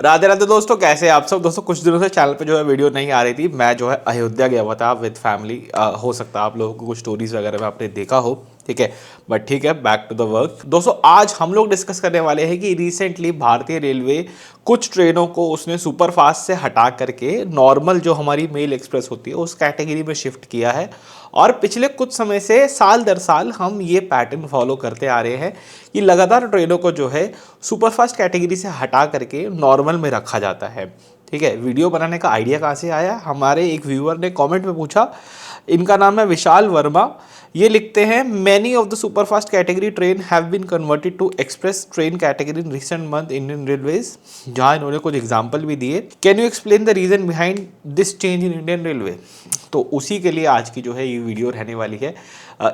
राधे राधे दोस्तों, कैसे हैं आप सब। दोस्तों कुछ दिनों से चैनल पे जो है वीडियो नहीं आ रही थी। मैं जो है अयोध्या गया हुआ था विद फैमिली। हो सकता है आप लोगों को कुछ स्टोरीज वगैरह में आपने देखा हो, ठीक है। बट ठीक है, बैक टू द वर्क। दोस्तों आज हम लोग डिस्कस करने वाले हैं कि रिसेंटली भारतीय रेलवे कुछ ट्रेनों को उसने सुपर फास्ट से हटा करके नॉर्मल जो हमारी मेल एक्सप्रेस होती है उस कैटेगरी में शिफ्ट किया है। और पिछले कुछ समय से साल दर साल हम ये पैटर्न फॉलो करते आ रहे हैं कि लगातार ट्रेनों को जो है सुपरफास्ट कैटेगरी से हटा करके नॉर्मल में रखा जाता है, ठीक है। वीडियो बनाने का आइडिया कहाँ से आया, हमारे एक व्यूअर ने कमेंट में पूछा। इनका नाम है विशाल वर्मा। ये लिखते हैं, many of the superfast category train have been converted to express train category in recent month Indian railways. जहाँ इन्होंने कुछ एग्जाम्पल भी दिए। Can you explain the reason behind this change in Indian railway. तो उसी के लिए आज की जो है ये वीडियो रहने वाली है,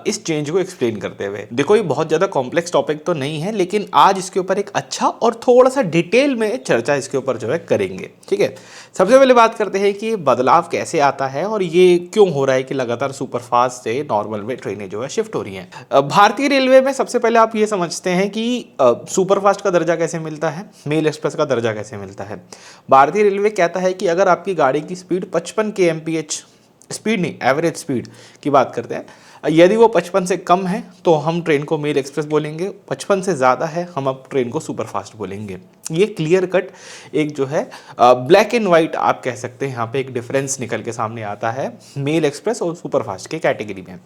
इस चेंज को एक्सप्लेन करते हुए। देखो ये बहुत ज़्यादा कॉम्प्लेक्स टॉपिक तो नहीं है, लेकिन आज इसके ऊपर एक अच्छा और थोड़ा सा डिटेल में चर्चा इसके ऊपर जो है करेंगे, ठीक है। सबसे पहले बात करते हैं कि बदलाव कैसे आता है और ये क्यों हो रहा है कि लगातार सुपरफास्ट से नॉर्मल में ट्रेनें जो है शिफ्ट हो रही हैं। भारतीय रेलवे में सबसे पहले आप ये समझते हैं कि सुपरफास्ट का दर्जा कैसे मिलता है, मेल एक्सप्रेस का दर्जा कैसे मिलता है। भारतीय रेलवे कहता है कि अगर आपकी गाड़ी की स्पीड 55 kmph, स्पीड नहीं एवरेज स्पीड की बात करते हैं, यदि वो 55 से कम है तो हम ट्रेन को मेल एक्सप्रेस बोलेंगे, 55 से ज़्यादा है हम अब ट्रेन को सुपरफास्ट बोलेंगे। ये क्लियर कट एक जो है ब्लैक एंड वाइट आप कह सकते हैं, यहाँ पे एक डिफरेंस निकल के सामने आता है मेल एक्सप्रेस और सुपरफास्ट के कैटेगरी में।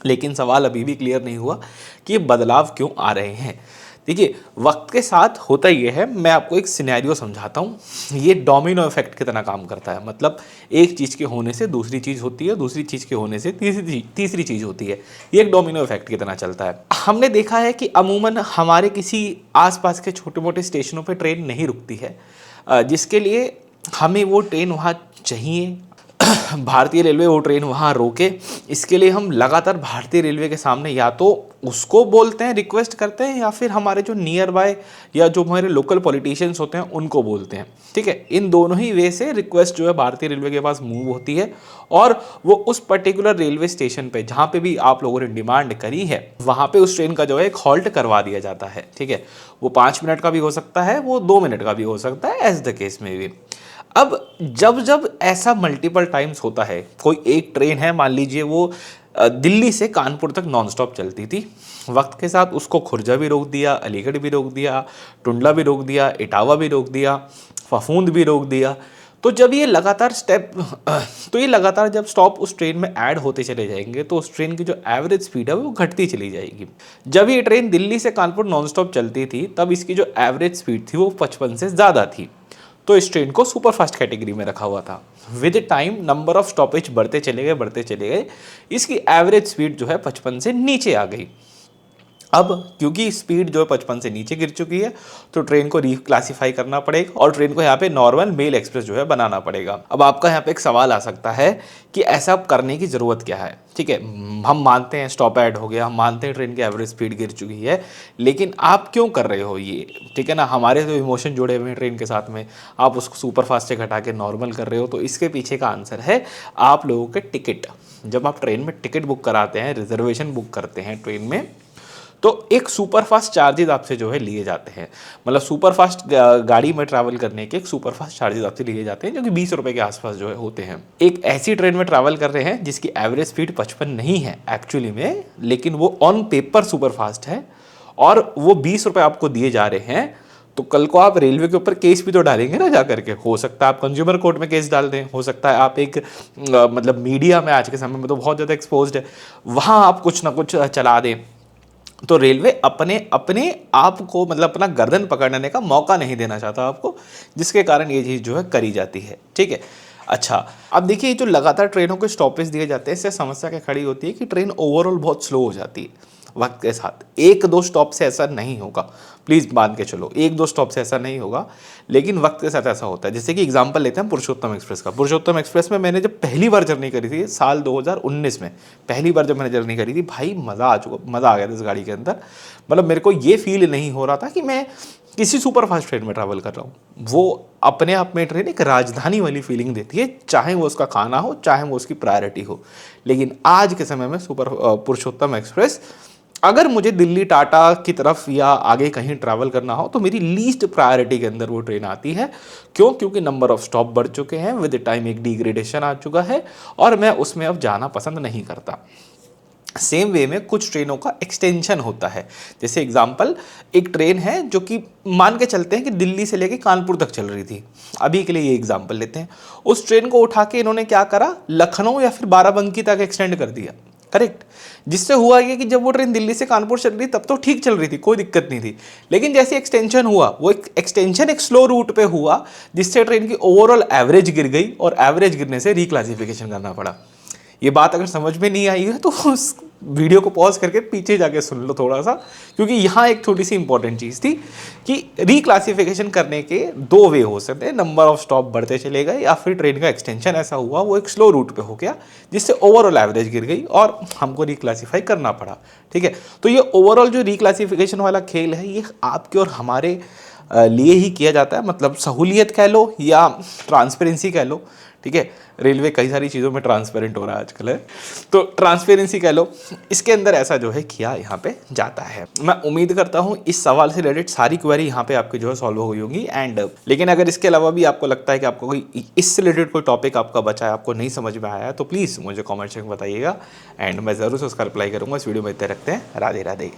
लेकिन सवाल अभी भी क्लियर नहीं हुआ कि ये बदलाव क्यों आ रहे हैं। देखिए वक्त के साथ होता ये है, मैं आपको एक सिनेरियो समझाता हूँ। ये डोमिनो इफेक्ट की तरह काम करता है। मतलब एक चीज़ के होने से दूसरी चीज़ होती है, दूसरी चीज़ के होने से तीसरी चीज़ होती है। ये एक डोमिनो इफेक्ट की तरह चलता है। हमने देखा है कि अमूमन हमारे किसी आसपास के छोटे मोटे स्टेशनों पर ट्रेन नहीं रुकती है, जिसके लिए हमें वो ट्रेन वहाँ चाहिए। भारतीय रेलवे वो ट्रेन वहाँ रोके, इसके लिए हम लगातार भारतीय रेलवे के सामने या तो उसको बोलते हैं, रिक्वेस्ट करते हैं, या फिर हमारे जो नियर बाय या जो हमारे लोकल पॉलिटिशियंस होते हैं उनको बोलते हैं, ठीक है। इन दोनों ही वे से रिक्वेस्ट जो है भारतीय रेलवे के पास मूव होती है और वो उस पर्टिकुलर रेलवे स्टेशन पे जहाँ पे भी आप लोगों ने डिमांड करी है वहाँ पे उस ट्रेन का जो है एक हॉल्ट करवा दिया जाता है, ठीक है। वो 5 मिनट का भी हो सकता है, वो 2 मिनट का भी हो सकता है, एज द केस में भी। अब जब जब ऐसा मल्टीपल टाइम्स होता है, कोई एक ट्रेन है मान लीजिए वो दिल्ली से कानपुर तक नॉनस्टॉप चलती थी, वक्त के साथ उसको खुर्जा भी रोक दिया, अलीगढ़ भी रोक दिया, टुंडला भी रोक दिया, इटावा भी रोक दिया, फफूंद भी रोक दिया। तो जब ये लगातार जब स्टॉप उस ट्रेन में ऐड होते चले जाएंगे तो उस ट्रेन की जो एवरेज स्पीड है वो घटती चली जाएगी। जब ये ट्रेन दिल्ली से कानपुर नॉनस्टॉप चलती थी तब इसकी जो एवरेज स्पीड थी वो 55 से ज़्यादा थी, तो इस ट्रेन को सुपरफास्ट कैटेगरी में रखा हुआ था। With time number of stoppage बढ़ते चले गए, इसकी एवरेज स्पीड जो है 55 से नीचे आ गई। अब क्योंकि स्पीड जो है 55 से नीचे गिर चुकी है तो ट्रेन को रीक्लासीफाई करना पड़ेगा और ट्रेन को यहाँ पे नॉर्मल मेल एक्सप्रेस जो है बनाना पड़ेगा। अब आपका यहाँ पे एक सवाल आ सकता है कि ऐसा करने की ज़रूरत क्या है, ठीक है। हम मानते हैं स्टॉप ऐड हो गया, हम मानते हैं ट्रेन की एवरेज स्पीड गिर चुकी है, लेकिन आप क्यों कर रहे हो ये, ठीक है ना। हमारे तो इमोशन जुड़े हुए हैं ट्रेन के साथ में, आप उसको सुपर फास्ट से घटा के नॉर्मल कर रहे हो। तो इसके पीछे का आंसर है आप लोगों के टिकट। जब आप ट्रेन में टिकट बुक कराते हैं, रिजर्वेशन बुक करते हैं ट्रेन में, तो एक सुपरफास्ट चार्जेस आपसे जो है लिए जाते हैं। मतलब सुपरफास्ट गाड़ी में ट्रैवल करने के एक सुपरफास्ट चार्जेस आपसे लिए जाते हैं जो कि 20 रुपये के आसपास जो है होते हैं। एक ऐसी ट्रेन में ट्रैवल कर रहे हैं जिसकी एवरेज स्पीड 55 नहीं है एक्चुअली में, लेकिन वो ऑन पेपर सुपरफास्ट है और वो 20 रुपये आपको दिए जा रहे हैं। तो कल को आप रेलवे के ऊपर केस भी तो डालेंगे ना जा करके। हो सकता है आप कंज्यूमर कोर्ट में केस डाल दें, हो सकता है आप एक मतलब मीडिया में आज के समय में तो बहुत ज़्यादा एक्सपोज्ड है, वहाँ आप कुछ ना कुछ चला दें। तो रेलवे अपने आप को मतलब अपना गर्दन पकड़ने का मौका नहीं देना चाहता आपको, जिसके कारण ये चीज़ जो है करी जाती है, ठीक है। अच्छा अब देखिए जो लगातार ट्रेनों के स्टॉपेज दिए जाते हैं इससे समस्या क्या खड़ी होती है कि ट्रेन ओवरऑल बहुत स्लो हो जाती है वक्त के साथ। एक दो स्टॉप से ऐसा नहीं होगा, प्लीज़ मान के चलो, एक दो स्टॉप से ऐसा नहीं होगा, लेकिन वक्त के साथ ऐसा होता है। जैसे कि एग्जांपल लेते हैं पुरुषोत्तम एक्सप्रेस का। पुरुषोत्तम एक्सप्रेस में मैंने जब पहली बार जर्नी करी थी साल 2019 में, पहली बार जब मैंने जर्नी करी थी, भाई मज़ा आ गया था इस गाड़ी के अंदर। मतलब मेरे को ये फील नहीं हो रहा था कि मैं किसी सुपर फास्ट ट्रेन में ट्रैवल कर रहा हूँ। वो अपने आप में ट्रेन एक राजधानी वाली फीलिंग देती है, चाहे वो उसका खाना हो, चाहे वो उसकी प्रायोरिटी हो। लेकिन आज के समय में पुरुषोत्तम एक्सप्रेस अगर मुझे दिल्ली टाटा की तरफ या आगे कहीं ट्रैवल करना हो तो मेरी लीस्ट प्रायोरिटी के अंदर वो ट्रेन आती है। क्यों? क्योंकि नंबर ऑफ स्टॉप बढ़ चुके हैं, विद टाइम एक डिग्रेडेशन आ चुका है और मैं उसमें अब जाना पसंद नहीं करता। सेम वे में कुछ ट्रेनों का एक्सटेंशन होता है। जैसे एग्जांपल, एक ट्रेन है जो कि मान के चलते हैं कि दिल्ली से लेके कानपुर तक चल रही थी, अभी के लिए ये एग्जांपल लेते हैं। उस ट्रेन को उठा के इन्होंने क्या करा, लखनऊ या फिर बाराबंकी तक एक्सटेंड कर दिया, करेक्ट। जिससे हुआ ये कि जब वो ट्रेन दिल्ली से कानपुर चल रही तब तो ठीक चल रही थी, कोई दिक्कत नहीं थी। लेकिन जैसे एक्सटेंशन हुआ, वो एक्सटेंशन एक स्लो रूट पे हुआ, जिससे ट्रेन की ओवरऑल एवरेज गिर गई और एवरेज गिरने से रिक्लासिफिकेशन करना पड़ा। ये बात अगर समझ में नहीं आई है तो उस वीडियो को पॉज करके पीछे जाके सुन लो थोड़ा सा, क्योंकि यहाँ एक छोटी सी इंपॉर्टेंट चीज़ थी कि रिक्लासिफिकेशन करने के दो वे हो सकते हैं। नंबर ऑफ स्टॉप बढ़ते चले गए या फिर ट्रेन का एक्सटेंशन ऐसा हुआ वो एक स्लो रूट पे हो गया, जिससे ओवरऑल एवरेज गिर गई और हमको रिक्लासीफाई करना पड़ा। ठीक है, तो ये ओवरऑल जो रिक्लासिफिकेशन वाला खेल है ये आपके और हमारे लिए ही किया जाता है, मतलब सहूलियत कह लो या ट्रांसपेरेंसी कह लो। ठीक है, रेलवे कई सारी चीज़ों में ट्रांसपेरेंट हो रहा है आजकल है, तो ट्रांसपेरेंसी कह लो, इसके अंदर ऐसा जो है किया यहाँ पे जाता है। मैं उम्मीद करता हूँ इस सवाल से रिलेटेड सारी क्वेरी यहाँ पे आपकी जो है सॉल्व हो गई होंगी। एंड लेकिन अगर इसके अलावा भी आपको लगता है कि आपको कोई इससे रिलेटेड कोई टॉपिक आपका बचा है, आपको नहीं समझ में आया है, तो प्लीज़ मुझे कॉमेंट सेक्शन में बताइएगा एंड मैं ज़रूर से उसका रिप्लाई करूँगा। इस वीडियो में इतने रखते हैं, राधे राधे।